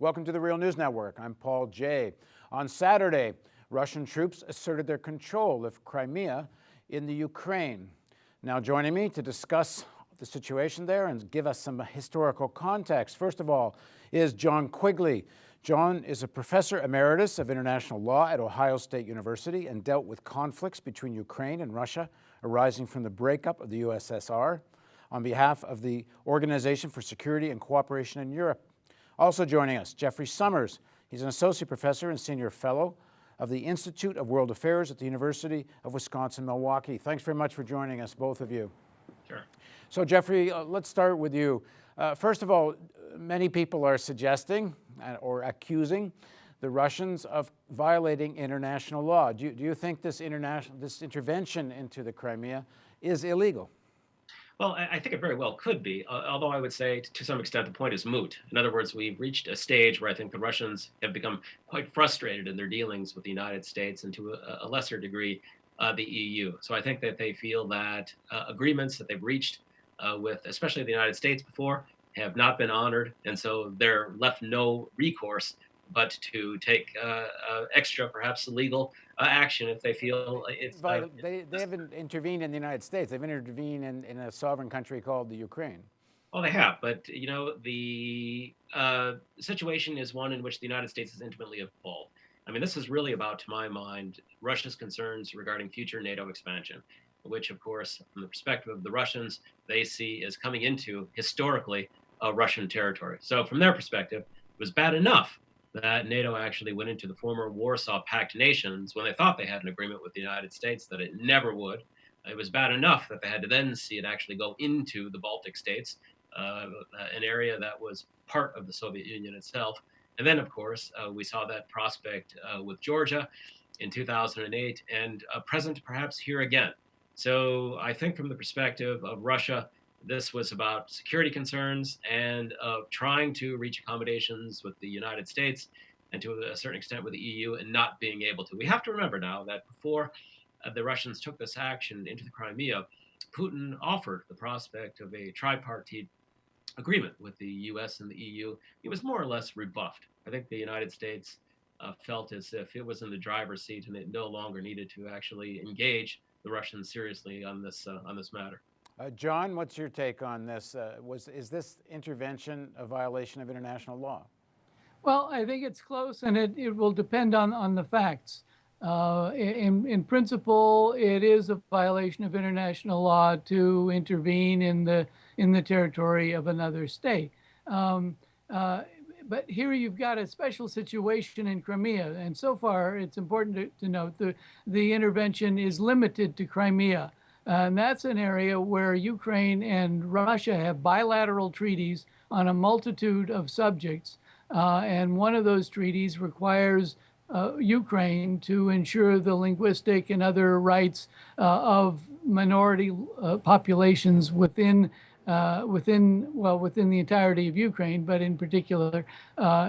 Welcome to the Real News Network. I'm Paul Jay. On Saturday, Russian troops asserted their control of Crimea in the Ukraine. Now joining me to discuss the situation there and give us some historical context, first of all, is John Quigley. John is a professor emeritus of international law at Ohio State University and dealt with conflicts between Ukraine and Russia arising from the breakup of the USSR on behalf of the Organization for Security and Cooperation in Europe. Also joining us, Jeffrey Sommers. He's an associate professor and senior fellow of the Institute of World Affairs at the University of Wisconsin-Milwaukee. Thanks very much for joining us, both of you. Sure. So Jeffrey, let's start with you. First of all, many people are suggesting or accusing the Russians of violating international law. Do you think this intervention into the Crimea is illegal? Well, I think it very well could be, although I would say to some extent the point is moot. In other words, we've reached a stage where I think the Russians have become quite frustrated in their dealings with the United States and to a lesser degree the EU. So I think that they feel that agreements that they've reached with especially the United States before have not been honored, and so they're left no recourse but to take extra, perhaps legal action if they feel it's. They haven't intervened in the United States. They've intervened in a sovereign country called the Ukraine. Well, they have, but you know the situation is one in which the United States is intimately involved. I mean, this is really about, to my mind, Russia's concerns regarding future NATO expansion, which, of course, from the perspective of the Russians, they see as coming into historically Russian territory. So, from their perspective, it was bad enough that NATO actually went into the former Warsaw Pact nations when they thought they had an agreement with the United States that it never would. It was bad enough that they had to then see it actually go into the Baltic states, an area that was part of the Soviet Union itself. And then, of course, we saw that prospect with Georgia in 2008 and present perhaps here again. So I think from the perspective of Russia, this was about security concerns and trying to reach accommodations with the United States and to a certain extent with the EU and not being able to. We have to remember now that before the Russians took this action into the Crimea, Putin offered the prospect of a tripartite agreement with the US and the EU. It was more or less rebuffed. I think the United States felt as if it was in the driver's seat and it no longer needed to actually engage the Russians seriously on this matter. John, what's your take on this? Is this intervention a violation of international law? Well, I think it's close, and it will depend on the facts. In principle, it is a violation of international law to intervene in the territory of another state. But here you've got a special situation in Crimea, and so far it's important to note the intervention is limited to Crimea. And that's an area where Ukraine and Russia have bilateral treaties on a multitude of subjects. And one of those treaties requires Ukraine to ensure the linguistic and other rights of minority populations within the entirety of Ukraine, but in particular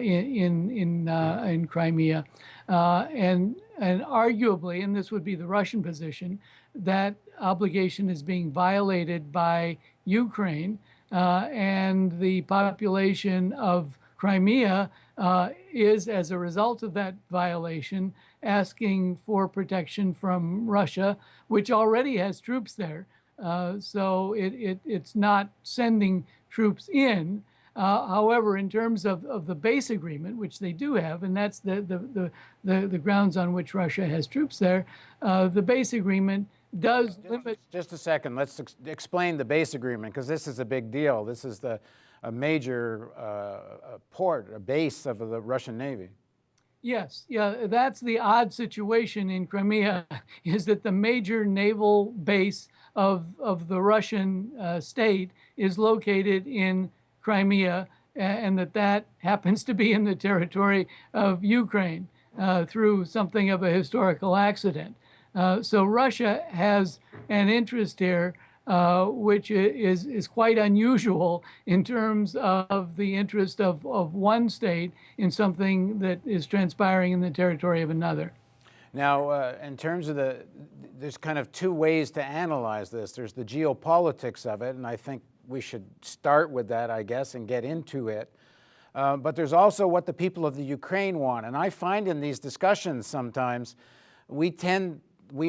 in Crimea. And arguably, and this would be the Russian position, that obligation is being violated by Ukraine, and the population of Crimea is, as a result of that violation, asking for protection from Russia, which already has troops there. So it's not sending troops in. However, in terms of the base agreement, which they do have, and that's the grounds on which Russia has troops there, the base agreement does limit. Just a second. Let's explain the base agreement, because this is a big deal. This is a major port, a base of the Russian Navy. Yes, yeah, that's the odd situation in Crimea, is that the major naval base of the Russian state is located in Crimea, and that happens to be in the territory of Ukraine through something of a historical accident. So Russia has an interest here, which is quite unusual in terms of the interest of one state in something that is transpiring in the territory of another. Now, in terms of there's kind of two ways to analyze this. There's the geopolitics of it, and I think we should start with that, I guess, and get into it. But there's also what the people of the Ukraine want. And I find in these discussions sometimes we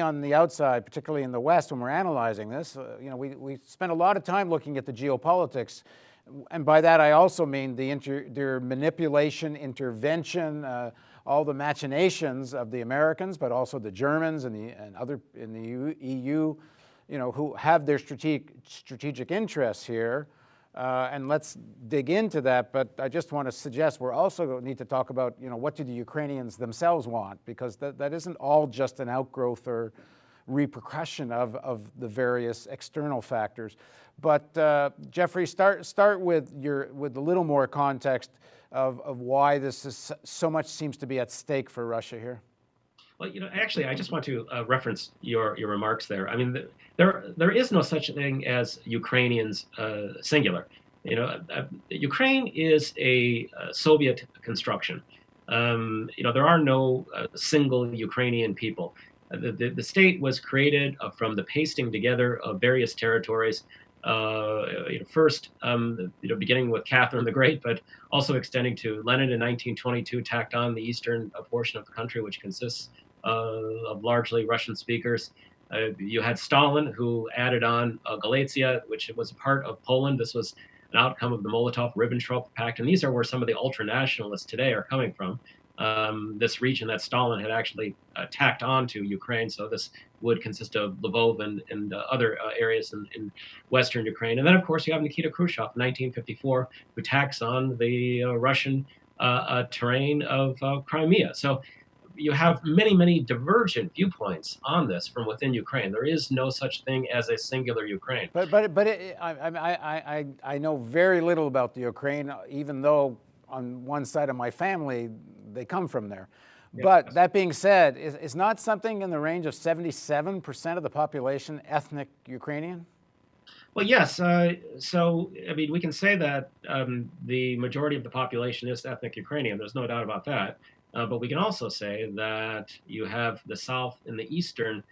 on the outside, particularly in the West, when we're analyzing this, we spend a lot of time looking at the geopolitics. And by that, I also mean their manipulation, intervention, all the machinations of the Americans, but also the Germans and other in the EU, who have their strategic interests here. And let's dig into that. But I just want to suggest we're also need to talk about, what do the Ukrainians themselves want? Because that isn't all just an outgrowth or repercussion of the various external factors. But Jeffrey, start with a little more context of why this is so much seems to be at stake for Russia here. Well, actually, I just want to reference your remarks there. I mean, there is no such thing as Ukrainians singular. Ukraine is a Soviet construction. There are no single Ukrainian people. The state was created from the pasting together of various territories. First, beginning with Catherine the Great, but also extending to Lenin in 1922, tacked on the eastern portion of the country, which consists of largely Russian speakers. You had Stalin, who added on Galicia, which was a part of Poland. This was an outcome of the Molotov-Ribbentrop Pact, and these are where some of the ultra-nationalists today are coming from. This region that Stalin had actually tacked onto Ukraine, so this would consist of Lvov and other areas in western Ukraine. And then, of course, you have Nikita Khrushchev in 1954, who tacks on the Russian terrain of Crimea. So you have many, many divergent viewpoints on this from within Ukraine. There is no such thing as a singular Ukraine. I know very little about the Ukraine, even though on one side of my family, they come from there. Yeah. But that being said, is not something in the range of 77% of the population ethnic Ukrainian? Well, yes. So, I mean, we can say that the majority of the population is ethnic Ukrainian. There's no doubt about that. But we can also say that you have the south and the eastern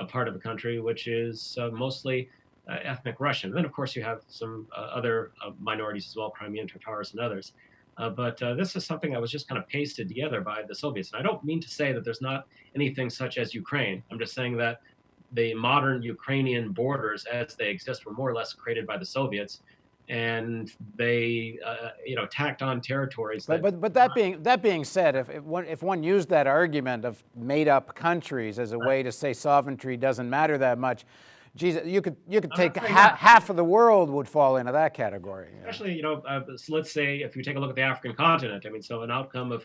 part of the country, which is mostly ethnic Russian. And then, of course, you have some other minorities as well, Crimean Tatars and others. But this is something that was just kind of pasted together by the Soviets. And I don't mean to say that there's not anything such as Ukraine. I'm just saying that the modern Ukrainian borders as they exist were more or less created by the Soviets. And they, tacked on territories. But that being said, if one used that argument of made-up countries as a way to say sovereignty doesn't matter that much, geez, you could take half of the world would fall into that category. Especially, so let's say if you take a look at the African continent. I mean, so an outcome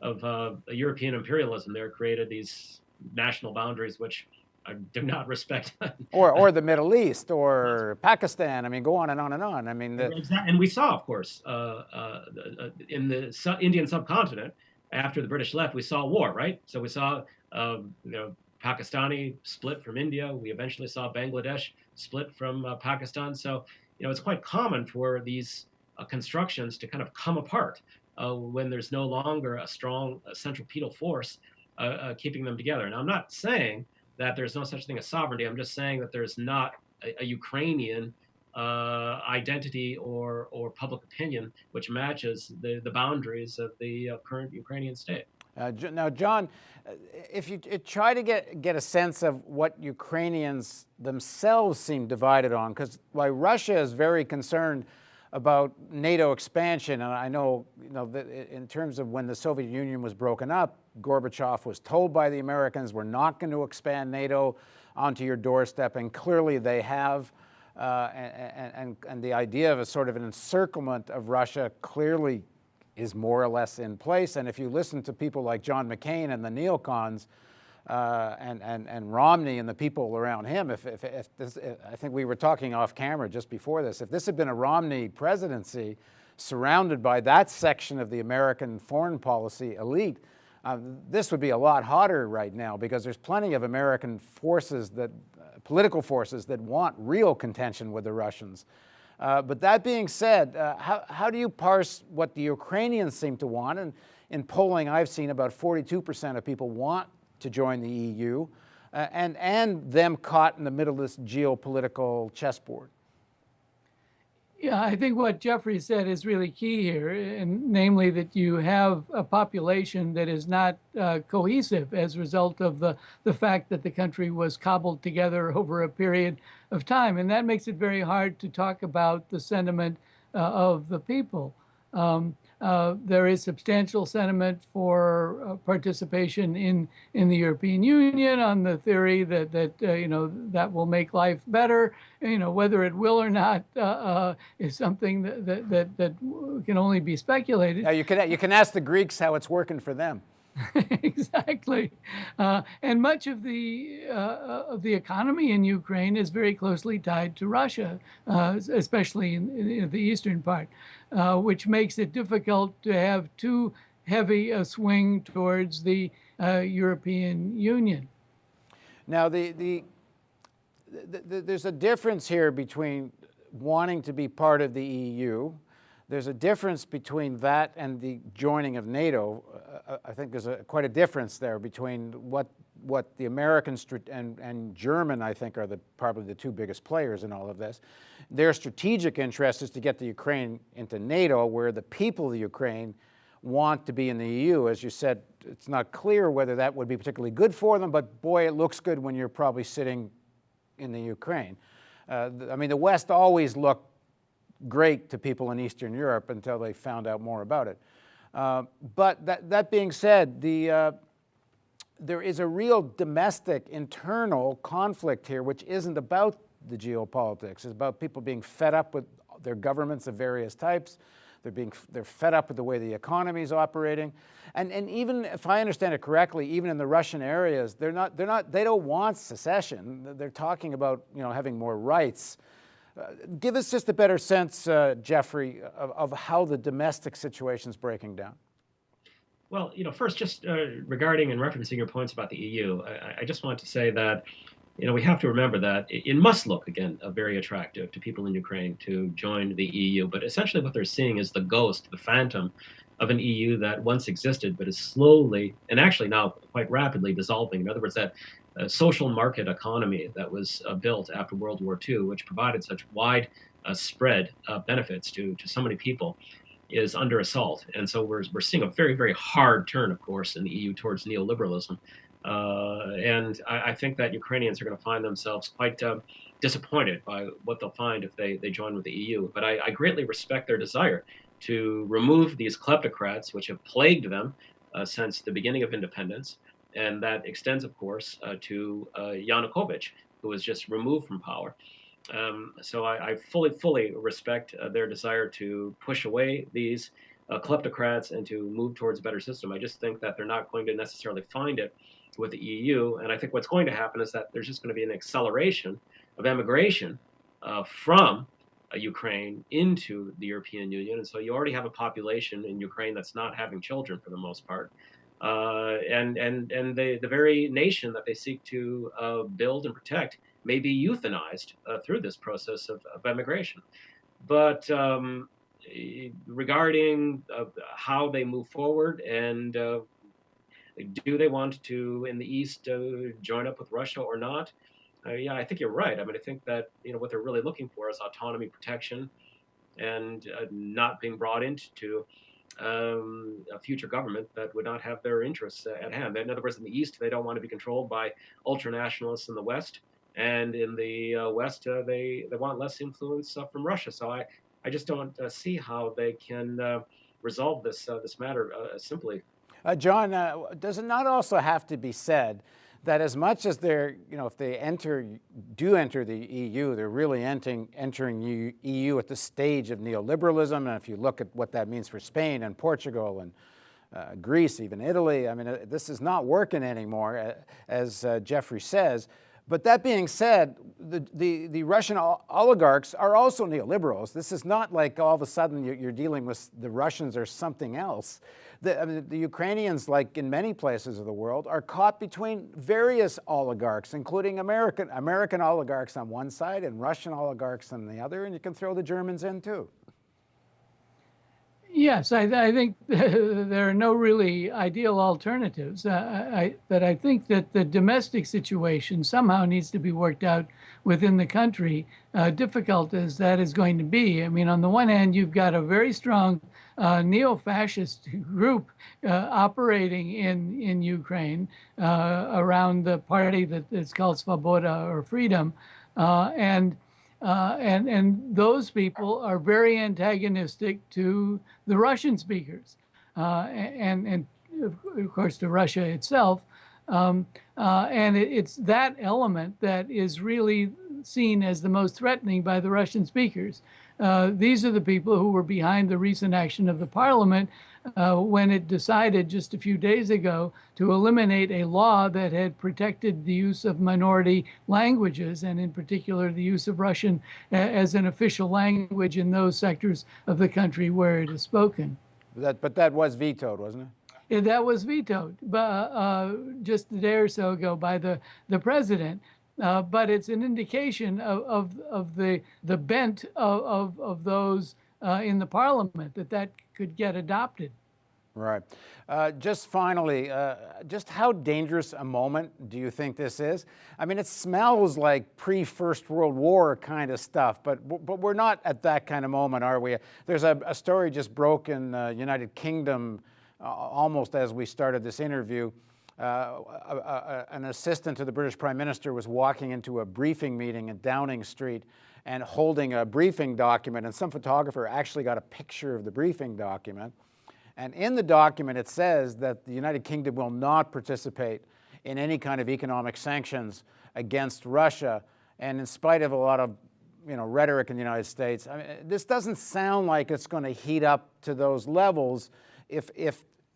of European imperialism there created these national boundaries which I do not respect. or the Middle East or Pakistan. I mean, go on and on and on. I mean, and we saw, of course, in the Indian subcontinent after the British left, we saw war, right? So we saw, Pakistani split from India. We eventually saw Bangladesh split from Pakistan. So, it's quite common for these constructions to kind of come apart when there's no longer a strong centripetal force keeping them together. And I'm not saying that there's no such thing as sovereignty. I'm just saying that there's not a Ukrainian identity or public opinion which matches the boundaries of the current Ukrainian state. Now, John, if you try to get a sense of what Ukrainians themselves seem divided on, because while Russia is very concerned about NATO expansion, and I know, that in terms of when the Soviet Union was broken up, Gorbachev was told by the Americans, we're not going to expand NATO onto your doorstep, and clearly they have. And the idea of a sort of an encirclement of Russia clearly is more or less in place. And if you listen to people like John McCain and the neocons and Romney and the people around him, if this, I think we were talking off camera just before this, if this had been a Romney presidency surrounded by that section of the American foreign policy elite, this would be a lot hotter right now, because there's plenty of American forces political forces that want real contention with the Russians. But that being said, how do you parse what the Ukrainians seem to want? And in polling I've seen, about 42% of people want to join the EU, and them caught in the middle of this geopolitical chessboard. Yeah, I think what Jeffrey said is really key here, and namely that you have a population that is not cohesive as a result of the fact that the country was cobbled together over a period of time. And that makes it very hard to talk about the sentiment of the people. There is substantial sentiment for participation in the European Union on the theory that that will make life better. Whether it will or not is something that can only be speculated. Now you can ask the Greeks how it's working for them. Exactly, and much of the economy in Ukraine is very closely tied to Russia, especially in the eastern part, which makes it difficult to have too heavy a swing towards the European Union. Now there's a difference here between wanting to be part of the EU. There's a difference between that and the joining of NATO. I think there's quite a difference there between what the Americans and German, I think, are probably the two biggest players in all of this. Their strategic interest is to get the Ukraine into NATO, where the people of the Ukraine want to be in the EU. As you said, it's not clear whether that would be particularly good for them, but boy, it looks good when you're probably sitting in the Ukraine. I mean, the West always looked great to people in Eastern Europe until they found out more about it. But that being said, there is a real domestic internal conflict here, which isn't about the geopolitics. It's about people being fed up with their governments of various types. They're fed up with the way the economy is operating, and even if I understand it correctly, even in the Russian areas, they don't want secession. They're talking about having more rights. Give us just a better sense, Jeffrey, of how the domestic situation is breaking down. Well, first, just regarding and referencing your points about the EU, I just want to say that, we have to remember that it must look, again, very attractive to people in Ukraine to join the EU. But essentially what they're seeing is the ghost, the phantom of an EU that once existed, but is slowly, and actually now quite rapidly, dissolving. In other words, that social market economy that was built after World War II, which provided such wide spread benefits to so many people, is under assault. And so we're seeing a very, very hard turn, of course, in the EU towards neoliberalism. And I think that Ukrainians are going to find themselves quite disappointed by what they'll find if they join with the EU. But I greatly respect their desire to remove these kleptocrats, which have plagued them since the beginning of independence. And that extends, of course, to Yanukovych, who was just removed from power. So I fully respect their desire to push away these kleptocrats and to move towards a better system. I just think that they're not going to necessarily find it with the EU. And I think what's going to happen is that there's just going to be an acceleration of emigration from Ukraine into the European Union. And so you already have a population in Ukraine that's not having children for the most part. And the very nation that they seek to build and protect may be euthanized through this process of emigration. But regarding how they move forward and do they want to, in the East, join up with Russia or not? Yeah, I think you're right. I mean, I think that what they're really looking for is autonomy, protection, and not being brought into a future government that would not have their interests at hand. In other words, in the East, they don't want to be controlled by ultranationalists in the West, and in the West, they want less influence from Russia. So I just don't see how they can resolve this matter simply. John, does it not also have to be said that as much as they're, if they do enter the EU, they're really entering the EU at the stage of neoliberalism. And if you look at what that means for Spain and Portugal and Greece, even Italy, I mean, this is not working anymore, as Jeffrey says. But that being said, the Russian oligarchs are also neoliberals. This is not like all of a sudden you're dealing with the Russians or something else. The Ukrainians, like in many places of the world, are caught between various oligarchs, including American oligarchs on one side and Russian oligarchs on the other, and you can throw the Germans in too. Yes, I think there are no really ideal alternatives. But I think that the domestic situation somehow needs to be worked out within the country, difficult as that is going to be. I mean, on the one hand, you've got a very strong neo-fascist group operating in Ukraine around the party that is called Svoboda or Freedom, and and those people are very antagonistic to the Russian speakers, and of course to Russia itself. And it's that element that is really seen as the most threatening by the Russian speakers. These are the people who were behind the recent action of the parliament when it decided just a few days ago to eliminate a law that had protected the use of minority languages, and in particular the use of Russian as an official language in those sectors of the country where it is spoken. But that was vetoed, wasn't it? That was vetoed just a day or so ago by the president. But it's an indication of the bent of those in the parliament that could get adopted. Right. Just finally, just how dangerous a moment do you think this is? I mean, it smells like pre-First World War kind of stuff, but we're not at that kind of moment, are we? There's a story just broke in United Kingdom almost as we started this interview. An assistant to the British Prime Minister was walking into a briefing meeting in Downing Street and holding a briefing document, and some photographer actually got a picture of the briefing document. And in the document, it says that the United Kingdom will not participate in any kind of economic sanctions against Russia. And in spite of a lot of rhetoric in the United States, I mean, this doesn't sound like it's going to heat up to those levels if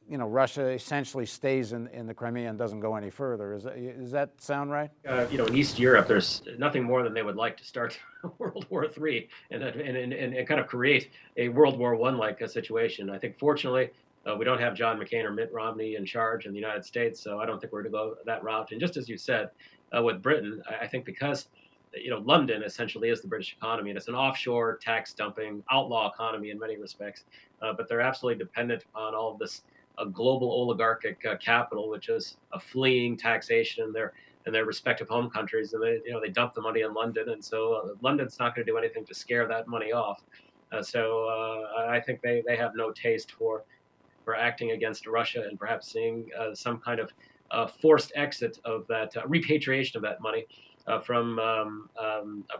Russia essentially stays in the Crimea and doesn't go any further. Does that sound right? In East Europe, there's nothing more than they would like to start World War III and kind of create a World War I like a situation. I think fortunately we don't have John McCain or Mitt Romney in charge in the United States, so I don't think we're going to go that route. And just as you said with Britain, I think because London essentially is the British economy, and it's an offshore tax dumping outlaw economy in many respects, but they're absolutely dependent upon all of this global oligarchic capital, which is fleeing taxation in their respective home countries, and they dump the money in London, and so London's not going to do anything to scare that money off. So I think they have no taste for acting against Russia and perhaps seeing some kind of forced exit of that repatriation of that money from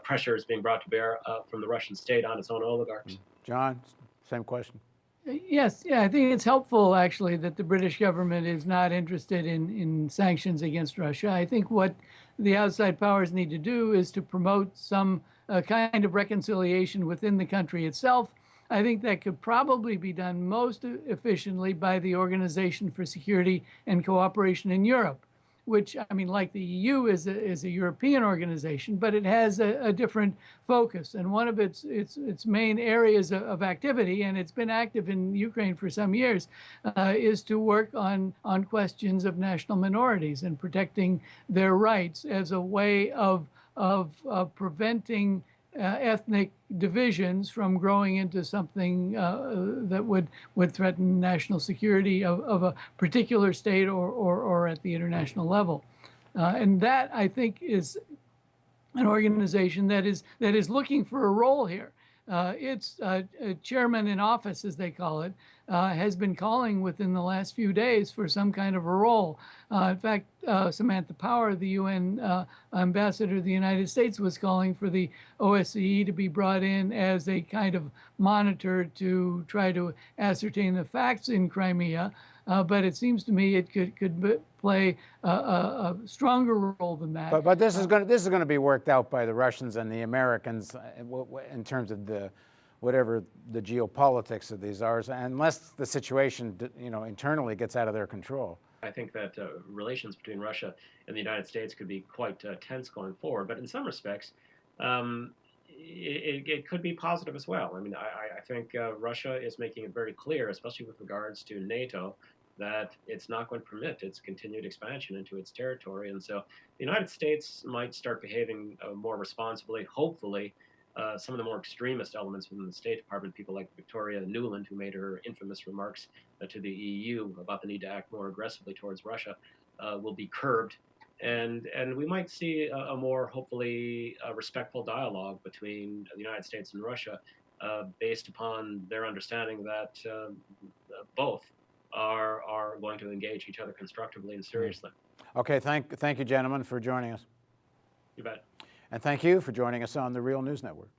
pressures being brought to bear from the Russian state on its own oligarchs. John, same question. Yes, yeah, I think it's helpful actually that the British government is not interested in sanctions against Russia. I think what the outside powers need to do is to promote some kind of reconciliation within the country itself. I think that could probably be done most efficiently by the Organization for Security and Cooperation in Europe, which, I mean, like the EU is a European organization, but it has a different focus. And one of its main areas of activity, and it's been active in Ukraine for some years, is to work on questions of national minorities and protecting their rights as a way of preventing ethnic divisions from growing into something that would threaten national security of a particular state or at the international level. And that, I think, is an organization that is looking for a role here. Its chairman in office, as they call it, has been calling within the last few days for some kind of a role. In fact, Samantha Power, the UN ambassador to the United States, was calling for the OSCE to be brought in as a kind of monitor to try to ascertain the facts in Crimea. But it seems to me it could play a stronger role than that. But this is going to be worked out by the Russians and the Americans in terms of whatever the geopolitics of these are, unless the situation internally gets out of their control. I think that relations between Russia and the United States could be quite tense going forward. But in some respects, it could be positive as well. I mean, I think Russia is making it very clear, especially with regards to NATO, that it's not going to permit its continued expansion into its territory. And so the United States might start behaving more responsibly, hopefully, some of the more extremist elements within the State Department, people like Victoria Nuland, who made her infamous remarks to the EU about the need to act more aggressively towards Russia, will be curbed. And we might see a more, hopefully, respectful dialogue between the United States and Russia, based upon their understanding that both are going to engage each other constructively and seriously. Okay, thank you, gentlemen, for joining us. You bet. And thank you for joining us on the Real News Network.